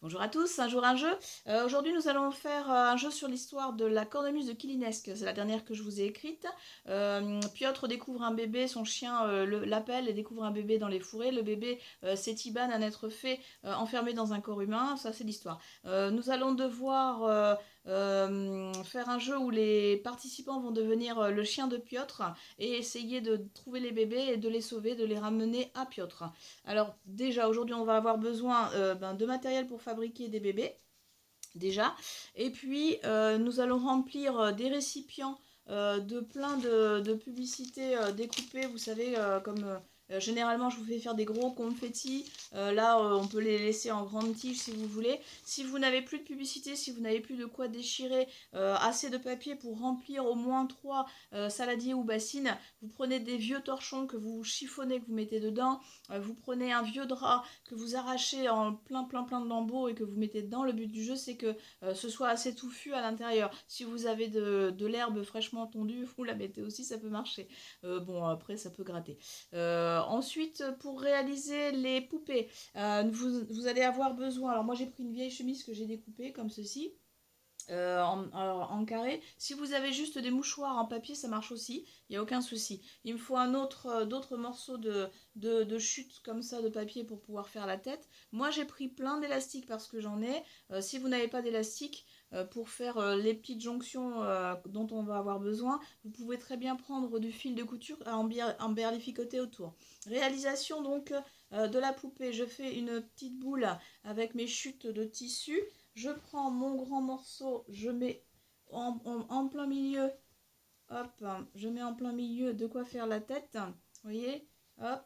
Bonjour à tous, un jour un jeu. Aujourd'hui nous allons faire un jeu sur l'histoire de la cornemuse de Kilinesque. C'est la dernière que je vous ai écrite. Piotr découvre un bébé, son chien l'appelle et découvre un bébé dans les fourrés. Le bébé c'est Tiban, un être fait enfermé dans un corps humain. Ça c'est l'histoire. Nous allons devoir faire un jeu où les participants vont devenir le chien de Piotr et essayer de trouver les bébés et de les sauver, de les ramener à Piotr. Alors déjà aujourd'hui on va avoir besoin de matériel pour fabriquer des bébés déjà, et puis nous allons remplir des récipients de plein de publicités découpées, vous savez, comme généralement je vous fais faire des gros confettis, là on peut les laisser en grande tige si vous voulez. Si vous n'avez plus de publicité, si vous n'avez plus de quoi déchirer assez de papier pour remplir au moins 3 saladiers ou bassines, vous prenez des vieux torchons que vous chiffonnez, que vous mettez dedans, vous prenez un vieux drap que vous arrachez en plein de lambeaux et que vous mettez dedans. Le but du jeu c'est que ce soit assez touffu à l'intérieur. Si vous avez de l'herbe fraîchement tondue, vous la mettez aussi, ça peut marcher. Bon, après, ça peut gratter. Ensuite, pour réaliser les poupées, vous allez avoir besoin... Alors moi, j'ai pris une vieille chemise que j'ai découpée, comme ceci. En carré. Si vous avez juste des mouchoirs en papier, ça marche aussi, il n'y a aucun souci. Il me faut d'autres morceaux de chute comme ça de papier pour pouvoir faire la tête. Moi j'ai pris plein d'élastiques parce que j'en ai. Si vous n'avez pas d'élastique pour faire les petites jonctions dont on va avoir besoin, vous pouvez très bien prendre du fil de couture à emberlificoter autour. Réalisation donc de la poupée, je fais une petite boule avec mes chutes de tissu. Je prends mon grand morceau, je mets en plein milieu, hop, je mets en plein milieu de quoi faire la tête, vous voyez, hop,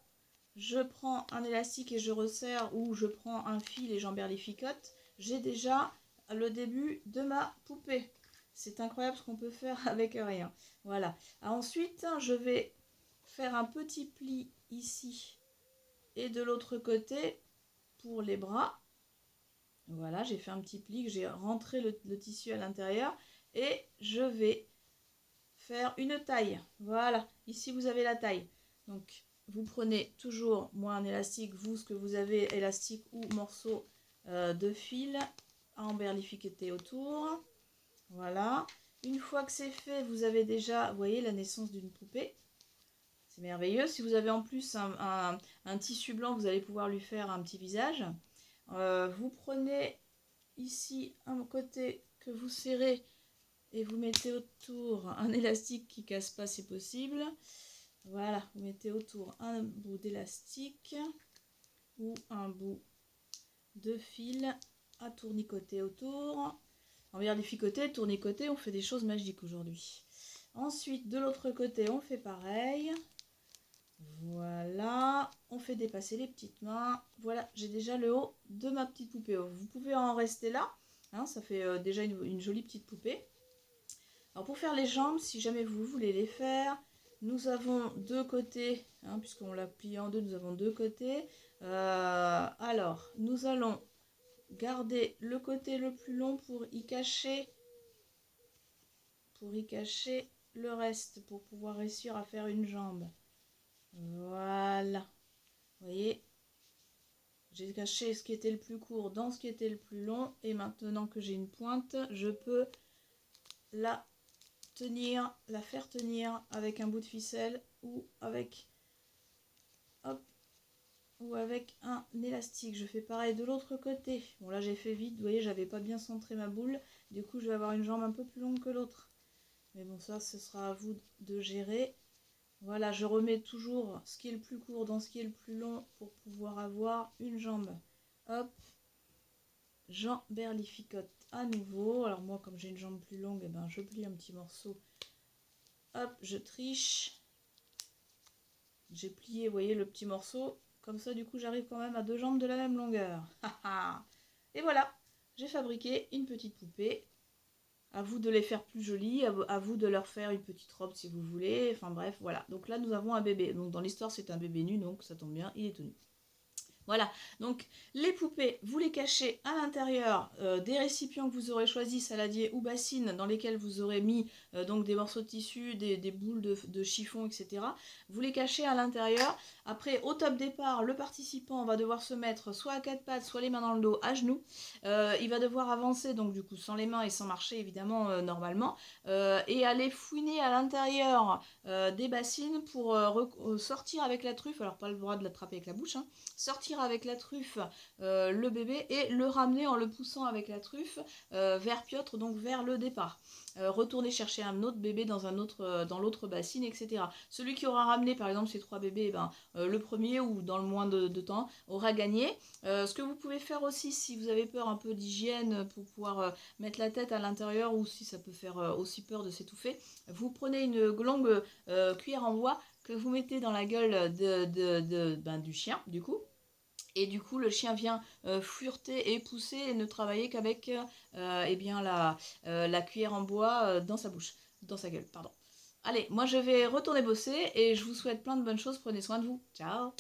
je prends un élastique et je resserre, ou je prends un fil et j'emberlificote. J'ai déjà le début de ma poupée. C'est incroyable ce qu'on peut faire avec rien. Voilà. Ensuite, je vais faire un petit pli ici et de l'autre côté pour les bras. Voilà, j'ai fait un petit pli, j'ai rentré le tissu à l'intérieur et je vais faire une taille. Voilà, ici vous avez la taille. Donc vous prenez toujours, moi un élastique, vous ce que vous avez, élastique ou morceau de fil à emberlificoter autour. Voilà, une fois que c'est fait, vous avez déjà, vous voyez, la naissance d'une poupée. C'est merveilleux. Si vous avez en plus un tissu blanc, vous allez pouvoir lui faire un petit visage. Vous prenez ici un côté que vous serrez et vous mettez autour un élastique qui casse pas si possible. Voilà, vous mettez autour un bout d'élastique ou un bout de fil à tournicoter autour. Emberlificoter, tournicoter, on fait des choses magiques aujourd'hui. Ensuite, de l'autre côté, on fait pareil. Voilà, on fait dépasser les petites mains. Voilà, j'ai déjà le haut de ma petite poupée. Vous pouvez en rester là, hein, ça fait déjà une jolie petite poupée. Alors pour faire les jambes, si jamais vous voulez les faire, nous avons deux côtés, hein, puisqu'on l'a plié en deux, nous avons deux côtés. Alors, nous allons garder le côté le plus long pour y cacher le reste, pour pouvoir réussir à faire une jambe. Voilà, vous voyez, j'ai caché ce qui était le plus court dans ce qui était le plus long, et maintenant que j'ai une pointe, je peux la faire tenir avec un bout de ficelle ou avec un élastique. Je fais pareil de l'autre côté. Bon là j'ai fait vite, vous voyez, j'avais pas bien centré ma boule, du coup je vais avoir une jambe un peu plus longue que l'autre. Mais bon, ça ce sera à vous de gérer. Voilà, je remets toujours ce qui est le plus court dans ce qui est le plus long pour pouvoir avoir une jambe. Hop, j'emberlificote à nouveau. Alors moi, comme j'ai une jambe plus longue, eh ben, je plie un petit morceau. Hop, je triche. J'ai plié, vous voyez, le petit morceau. Comme ça, du coup, j'arrive quand même à deux jambes de la même longueur. Et voilà, j'ai fabriqué une petite poupée. À vous de les faire plus jolies, à vous de leur faire une petite robe si vous voulez. Enfin bref, voilà. Donc là, nous avons un bébé. Donc dans l'histoire, c'est un bébé nu, donc ça tombe bien, il est tout nu. Voilà, donc les poupées, vous les cachez à l'intérieur des récipients que vous aurez choisis, saladiers ou bassines, dans lesquels vous aurez mis donc des morceaux de tissu, des boules de chiffon, etc. Vous les cachez à l'intérieur. Après, au top départ, le participant va devoir se mettre soit à quatre pattes, soit les mains dans le dos, à genoux. Il va devoir avancer, donc du coup sans les mains et sans marcher évidemment normalement, et aller fouiner à l'intérieur des bassines pour sortir avec la truffe. Alors pas le droit de l'attraper avec la bouche, hein. Sortir avec la truffe le bébé et le ramener en le poussant avec la truffe vers Piotr, donc vers le départ. Retourner chercher un autre bébé dans l'autre bassine, etc. Celui qui aura ramené par exemple ces trois bébés, eh ben, le premier ou dans le moins de temps aura gagné. Ce que vous pouvez faire aussi si vous avez peur un peu d'hygiène pour pouvoir mettre la tête à l'intérieur ou si ça peut faire aussi peur de s'étouffer, vous prenez une longue cuillère en bois que vous mettez dans la gueule du chien du coup. Et du coup, le chien vient fureter et pousser et ne travailler qu'avec eh bien la cuillère en bois dans sa bouche, dans sa gueule, pardon. Allez, moi je vais retourner bosser et je vous souhaite plein de bonnes choses. Prenez soin de vous. Ciao!